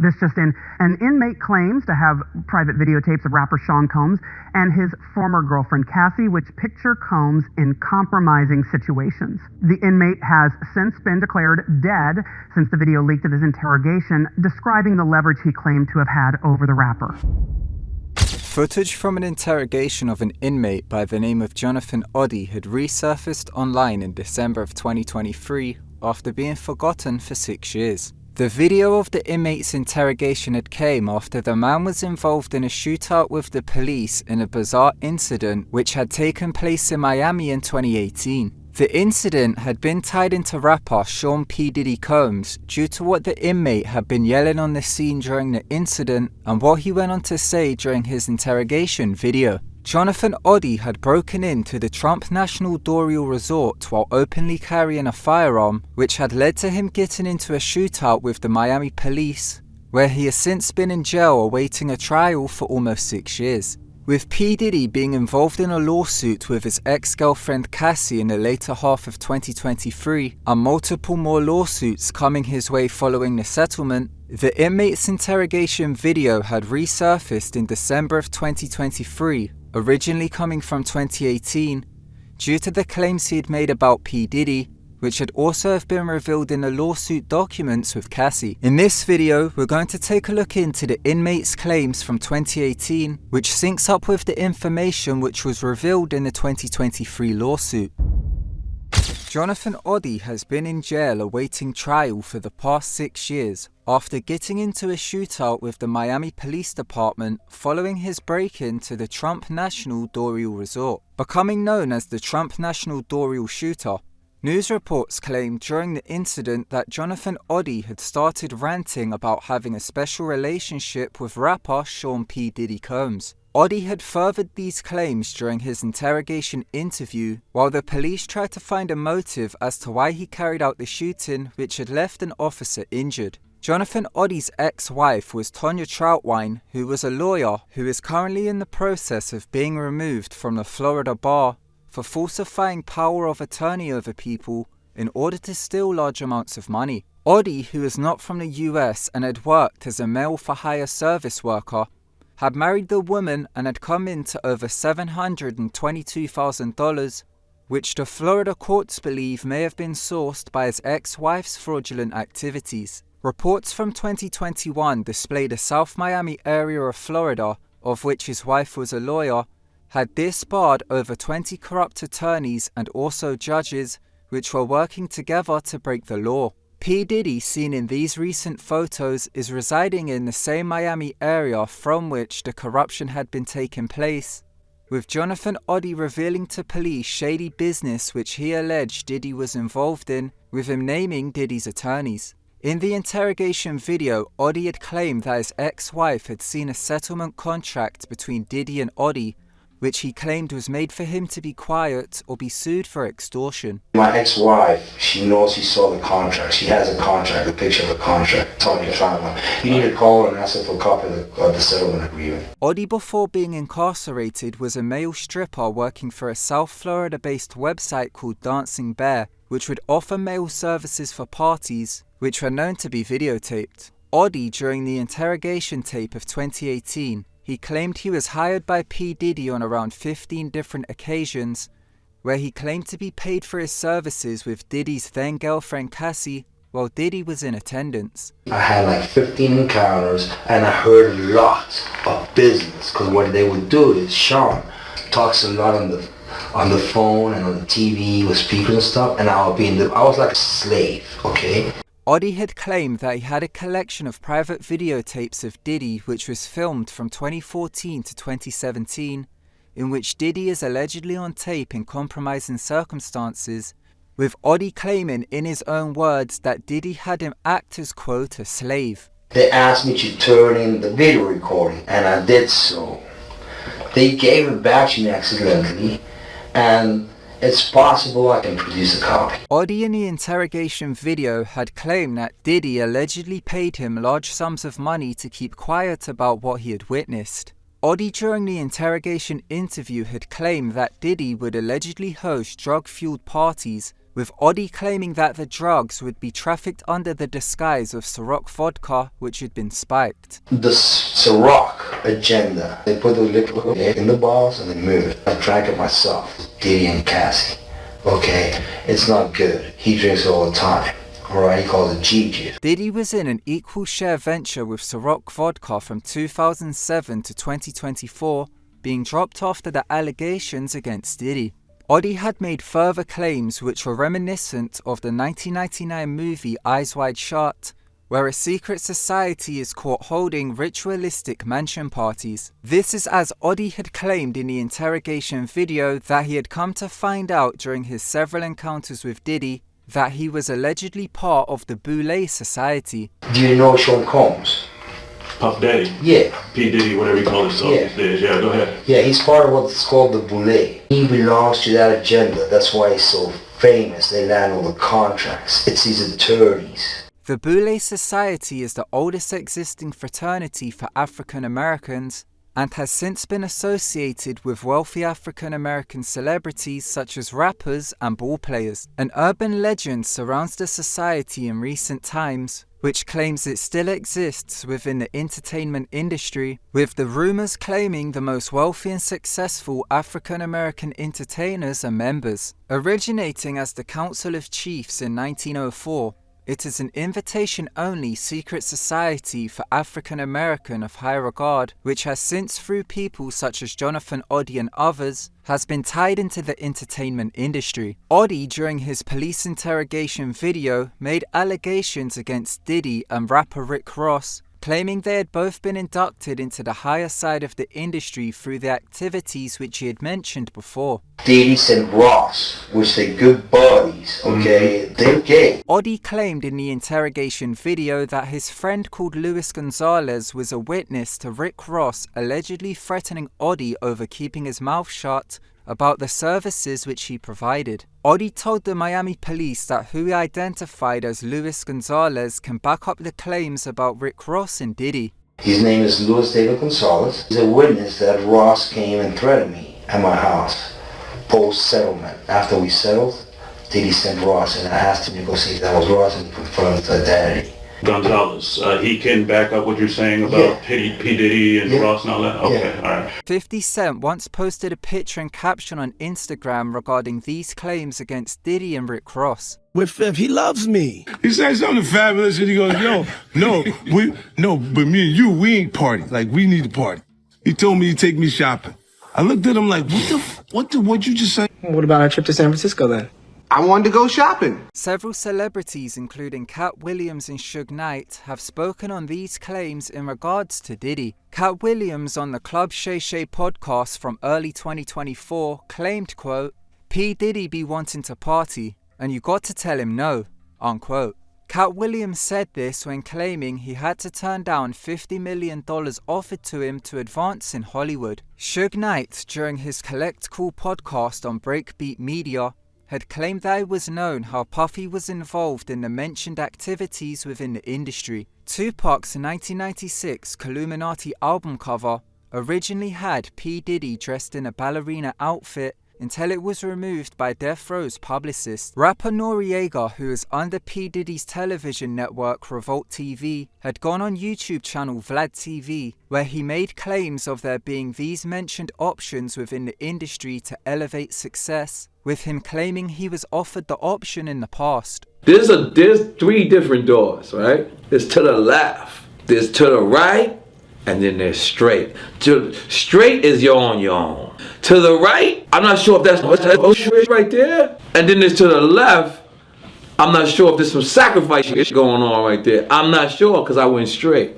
This just in, an inmate claims to have private videotapes of rapper Sean Combs and his former girlfriend Cassie, which picture Combs in compromising situations. The inmate has since been declared dead since the video leaked at his interrogation, describing the leverage he claimed to have had over the rapper. Footage from an interrogation of an inmate by the name of Jonathan Oddie had resurfaced online in December of 2023 after being forgotten for 6 years. The video of the inmate's interrogation had came after the man was involved in a shootout with the police in a bizarre incident which had taken place in Miami in 2018. The incident had been tied into rapper Sean P.Diddy Combs due to what the inmate had been yelling on the scene during the incident and what he went on to say during his interrogation video. Jonathan Oddie had broken into the Trump National Doral Resort while openly carrying a firearm, which had led to him getting into a shootout with the Miami police, where he has since been in jail awaiting a trial for almost 6 years. With P. Diddy being involved in a lawsuit with his ex-girlfriend Cassie in the later half of 2023, and multiple more lawsuits coming his way following the settlement, the inmate's interrogation video had resurfaced in December of 2023, originally coming from 2018, due to the claims he had made about P. Diddy, which had also have been revealed in the lawsuit documents with Cassie. In this video, we're going to take a look into the inmate's claims from 2018, which syncs up with the information which was revealed in the 2023 lawsuit. Jonathan Oddie has been in jail awaiting trial for the past 6 years after getting into a shootout with the Miami Police Department following his break-in to the Trump National Doral Resort, becoming known as the Trump National Doral Shooter. News reports claimed during the incident that Jonathan Oddie had started ranting about having a special relationship with rapper Sean P. Diddy Combs. Oddie had furthered these claims during his interrogation interview, while the police tried to find a motive as to why he carried out the shooting which had left an officer injured. Jonathan Oddie's ex-wife was Tonya Troutwine, who was a lawyer who is currently in the process of being removed from the Florida bar for falsifying power of attorney over people in order to steal large amounts of money. Oddie, who is not from the US and had worked as a mail-for-hire service worker, had married the woman and had come into over $722,000, which the Florida courts believe may have been sourced by his ex-wife's fraudulent activities. Reports from 2021 displayed a South Miami area of Florida, of which his wife was a lawyer, had disbarred over 20 corrupt attorneys and also judges which were working together to break the law. P. Diddy, seen in these recent photos, is residing in the same Miami area from which the corruption had been taking place, with Jonathan Oddie revealing to police shady business which he alleged Diddy was involved in, with him naming Diddy's attorneys. In the interrogation video, Oddie had claimed that his ex-wife had seen a settlement contract between Diddy and Oddie, which he claimed was made for him to be quiet or be sued for extortion. My ex-wife, she knows she saw the contract. She has a contract, a picture of the contract. Tonya Troutwine. You need to call her and ask her for a copy of the settlement agreement. Oddie, before being incarcerated, was a male stripper working for a South Florida-based website called Dancing Bear, which would offer male services for parties, which were known to be videotaped. Oddie, during the interrogation tape of 2018, he claimed he was hired by P. Diddy on around 15 different occasions, where he claimed to be paid for his services with Diddy's then-girlfriend Cassie, while Diddy was in attendance. I had like 15 encounters, and I heard a lot of business, because what they would do is Sean talks a lot on the phone and on the TV with speakers and stuff, and I was like a slave, okay? Oddie had claimed that he had a collection of private videotapes of Diddy which was filmed from 2014 to 2017, in which Diddy is allegedly on tape in compromising circumstances, with Oddie claiming in his own words that Diddy had him act as, quote, a slave. They asked me to turn in the video recording, and I did so. They gave it back to me accidentally, and it's possible I can produce a copy. Oddie in the interrogation video had claimed that Diddy allegedly paid him large sums of money to keep quiet about what he had witnessed. Oddie during the interrogation interview had claimed that Diddy would allegedly host drug-fueled parties with Oddie claiming that the drugs would be trafficked under the disguise of Ciroc vodka, which had been spiked. The Ciroc agenda. They put the liquid in the bottles and they move it. I drank it myself, Diddy and Cassie. Okay, it's not good. He drinks it all the time. Alright, he calls it Gigi. Diddy was in an equal share venture with Ciroc vodka from 2007 to 2024, being dropped after the allegations against Diddy. Oddie had made further claims which were reminiscent of the 1999 movie Eyes Wide Shut, where a secret society is caught holding ritualistic mansion parties. This is as Oddie had claimed in the interrogation video that he had come to find out during his several encounters with Diddy that he was allegedly part of the Boulay Society. Do you know Sean Combs? Puff Daddy? Yeah. p.diddy, whatever you call himself these days. Yeah, go ahead. Yeah, he's part of what's called the Boulay. He belongs to that agenda. That's why he's so famous. They land all the contracts. It's these attorneys. The Boulay Society is the oldest existing fraternity for African Americans and has since been associated with wealthy African American celebrities such as rappers and ball players. An urban legend surrounds the society in recent times, which claims it still exists within the entertainment industry, with the rumors claiming the most wealthy and successful African American entertainers are members. Originating as the Council of Chiefs in 1904, it is an invitation-only secret society for African American of high regard, which has since, through people such as Jonathan Oddie and others, has been tied into the entertainment industry. Oddie, during his police interrogation video, made allegations against Diddy and rapper Rick Ross, claiming they had both been inducted into the higher side of the industry through the activities which he had mentioned before. Diddy and Ross, which they good buddies, okay? They're gay. Oddie claimed in the interrogation video that his friend called Luis Gonzalez was a witness to Rick Ross allegedly threatening Oddie over keeping his mouth shut about the services which he provided. Oddie told the Miami police that who he identified as Luis Gonzalez can back up the claims about Rick Ross and Diddy. His name is Luis David Gonzalez. He's a witness that Ross came and threatened me at my house post-settlement. After we settled, Diddy sent Ross and I asked him to go see if that was Ross and he confirmed his identity. Gonzalez, he can back up what you're saying about P. Diddy and Ross and all that? Okay, all right. 50 Cent once posted a picture and caption on Instagram regarding these claims against Diddy and Rick Ross. With Fifth, he loves me. He said something fabulous and he goes, but me and you, we ain't party. Like, we need to party. He told me to take me shopping. I looked at him like, what'd you just say? What about our trip to San Francisco then? I wanted to go shopping. Several celebrities, including Cat Williams and Suge Knight, have spoken on these claims in regards to Diddy. Cat Williams on the Club Shay Shay podcast from early 2024 claimed, quote, P. Diddy be wanting to party, and you got to tell him no, unquote. Cat Williams said this when claiming he had to turn down $50 million offered to him to advance in Hollywood. Suge Knight, during his Collect Call podcast on Breakbeat Media, had claimed that it was known how Puffy was involved in the mentioned activities within the industry. Tupac's 1996 Illuminati album cover originally had P. Diddy dressed in a ballerina outfit until it was removed by Death Row's publicist. Rapper Noriega, who is under P. Diddy's television network Revolt TV, had gone on YouTube channel Vlad TV, where he made claims of there being these mentioned options within the industry to elevate success, with him claiming he was offered the option in the past. There's three different doors, right? There's to the left, there's to the right, and then there's straight. Straight is you're on your own. To the right, I'm not sure if that's straight right there. And then there's to the left, I'm not sure if there's some sacrifice going on right there. I'm not sure because I went straight.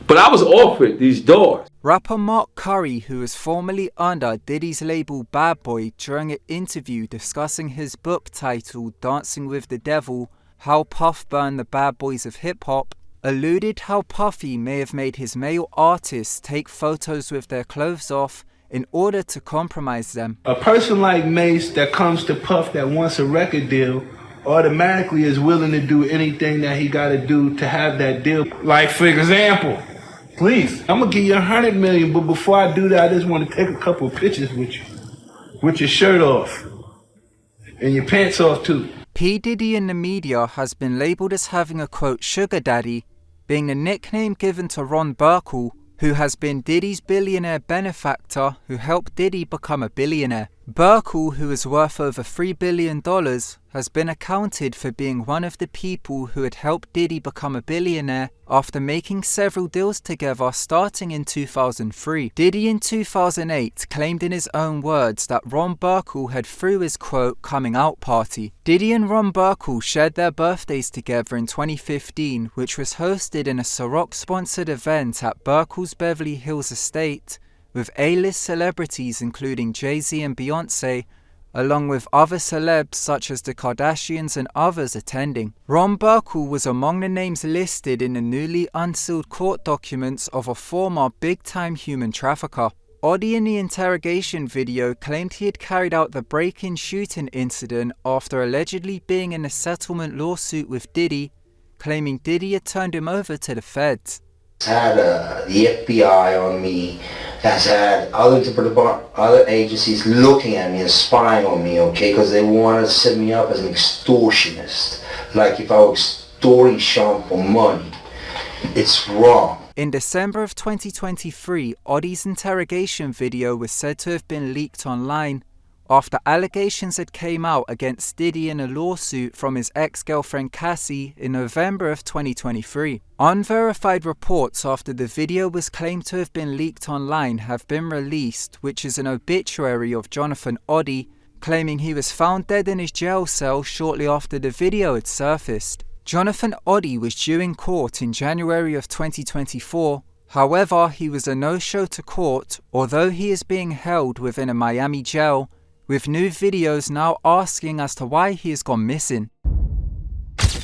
But I was offered these doors. Rapper Mark Curry, who was formerly under Diddy's label Bad Boy, during an interview discussing his book titled Dancing with the Devil, How Puff Burned the Bad Boys of Hip Hop, alluded how Puffy may have made his male artists take photos with their clothes off in order to compromise them. A person like Mace that comes to Puff that wants a record deal automatically is willing to do anything that he got to do to have that deal. Like, for example, please, I'm going to give you $100 million, but before I do that, I just want to take a couple of pictures with you. With your shirt off. And your pants off, too. P. Diddy in the media has been labelled as having a quote sugar daddy, being the nickname given to Ron Burkle, who has been Diddy's billionaire benefactor who helped Diddy become a billionaire. Burkle, who is worth over $3 billion, has been accounted for being one of the people who had helped Diddy become a billionaire after making several deals together starting in 2003. Diddy in 2008 claimed in his own words that Ron Burkle had threw his quote coming out party. Diddy and Ron Burkle shared their birthdays together in 2015, which was hosted in a Ciroc sponsored event at Burkle's Beverly Hills estate, with A-list celebrities including Jay-Z and Beyonce, along with other celebs such as the Kardashians and others attending. Ron Burkle was among the names listed in the newly unsealed court documents of a former big-time human trafficker. Oddie in the interrogation video claimed he had carried out the break-in shooting incident after allegedly being in a settlement lawsuit with Diddy, claiming Diddy had turned him over to the feds. Had the FBI on me, has had other agencies looking at me and spying on me, okay, because they wanted to set me up as an extortionist, like if I was extorting Sean for money. It's wrong. In December of 2023, Oddie's interrogation video was said to have been leaked online after allegations had came out against Diddy in a lawsuit from his ex-girlfriend Cassie in November of 2023. Unverified reports after the video was claimed to have been leaked online have been released, which is an obituary of Jonathan Oddie, claiming he was found dead in his jail cell shortly after the video had surfaced. Jonathan Oddie was due in court in January of 2024. However, he was a no-show to court, although he is being held within a Miami jail, with new videos now asking as to why he has gone missing.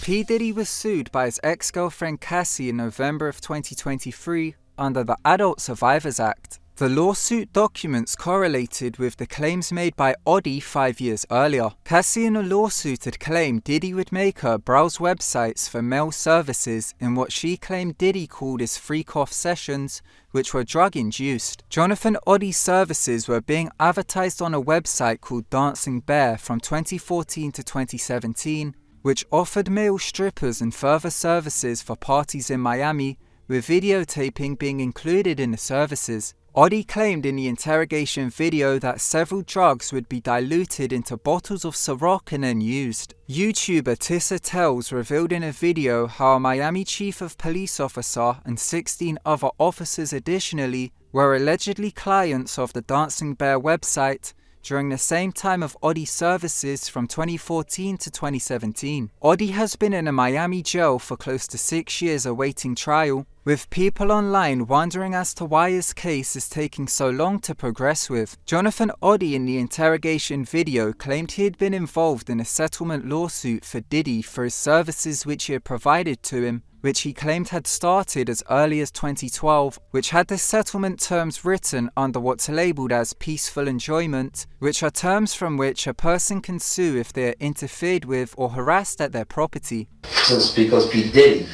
P. Diddy was sued by his ex-girlfriend Cassie in November of 2023 under the Adult Survivors Act. The lawsuit documents correlated with the claims made by Oddie 5 years earlier. Cassie in a lawsuit had claimed Diddy would make her browse websites for male services in what she claimed Diddy called his freak-off sessions, which were drug-induced. Jonathan Oddie's services were being advertised on a website called Dancing Bear from 2014 to 2017, which offered male strippers and further services for parties in Miami, with videotaping being included in the services. Oddie claimed in the interrogation video that several drugs would be diluted into bottles of Ciroc and then used. YouTuber Tissa Tells revealed in a video how a Miami chief of police officer and 16 other officers additionally were allegedly clients of the Dancing Bear website during the same time of Oddie's services from 2014 to 2017. Oddie has been in a Miami jail for close to 6 years awaiting trial, with people online wondering as to why his case is taking so long to progress with. Jonathan Oddie in the interrogation video claimed he had been involved in a settlement lawsuit for Diddy for his services which he had provided to him, which he claimed had started as early as 2012, which had the settlement terms written under what's labelled as peaceful enjoyment, which are terms from which a person can sue if they are interfered with or harassed at their property. Since because P. Diddy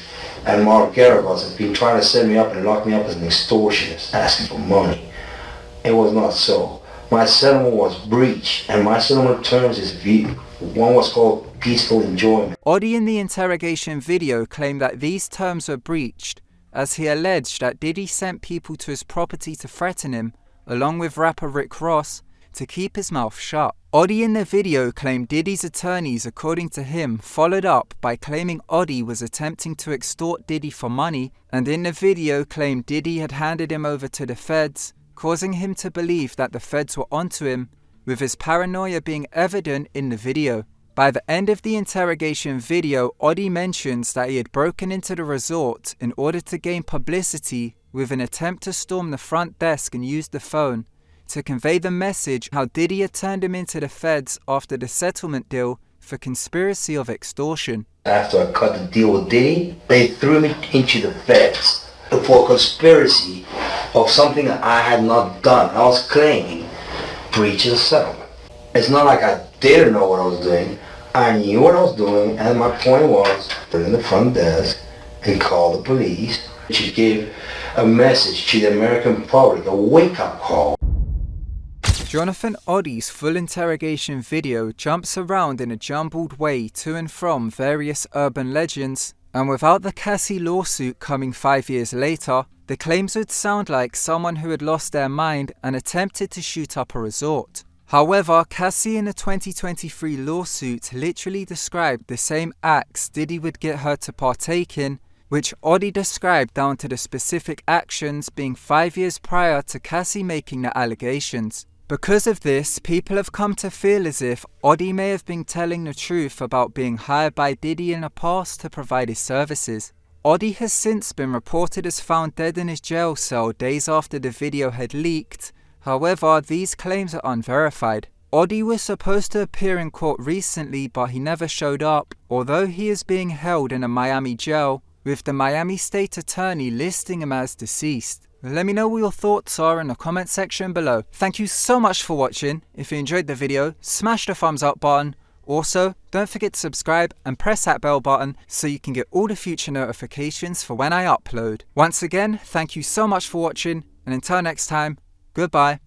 and Mark Garagos have been trying to set me up and lock me up as an extortionist, asking for money. It was not so. My settlement was breached, and my settlement terms is one was called peaceful enjoyment. Oddie in the interrogation video claimed that these terms were breached, as he alleged that Diddy sent people to his property to threaten him, along with rapper Rick Ross, to keep his mouth shut. Oddie in the video claimed Diddy's attorneys, according to him, followed up by claiming Oddie was attempting to extort Diddy for money, and in the video claimed Diddy had handed him over to the feds, causing him to believe that the feds were onto him, with his paranoia being evident in the video. By the end of the interrogation video, Oddie mentions that he had broken into the resort in order to gain publicity with an attempt to storm the front desk and use the phone to convey the message how Diddy had turned him into the feds after the settlement deal for conspiracy of extortion. After I cut the deal with Diddy, they threw me into the feds for conspiracy of something that I had not done. I was claiming breach of the settlement. It's not like I didn't know what I was doing. I knew what I was doing, and my point was put in the front desk and call the police, which gave a message to the American public, a wake-up call. Jonathan Oddie's full interrogation video jumps around in a jumbled way to and from various urban legends, and without the Cassie lawsuit coming 5 years later, the claims would sound like someone who had lost their mind and attempted to shoot up a resort. However, Cassie in the 2023 lawsuit literally described the same acts Diddy would get her to partake in, which Oddie described down to the specific actions being 5 years prior to Cassie making the allegations. Because of this, people have come to feel as if Oddie may have been telling the truth about being hired by Diddy in the past to provide his services. Oddie has since been reported as found dead in his jail cell days after the video had leaked. However, these claims are unverified. Oddie was supposed to appear in court recently, but he never showed up, although he is being held in a Miami jail, with the Miami State Attorney listing him as deceased. Let me know what your thoughts are in the comment section below. Thank you so much for watching. If you enjoyed the video, smash the thumbs up button. Also, don't forget to subscribe and press that bell button so you can get all the future notifications for when I upload. Once again, thank you so much for watching, and until next time, goodbye.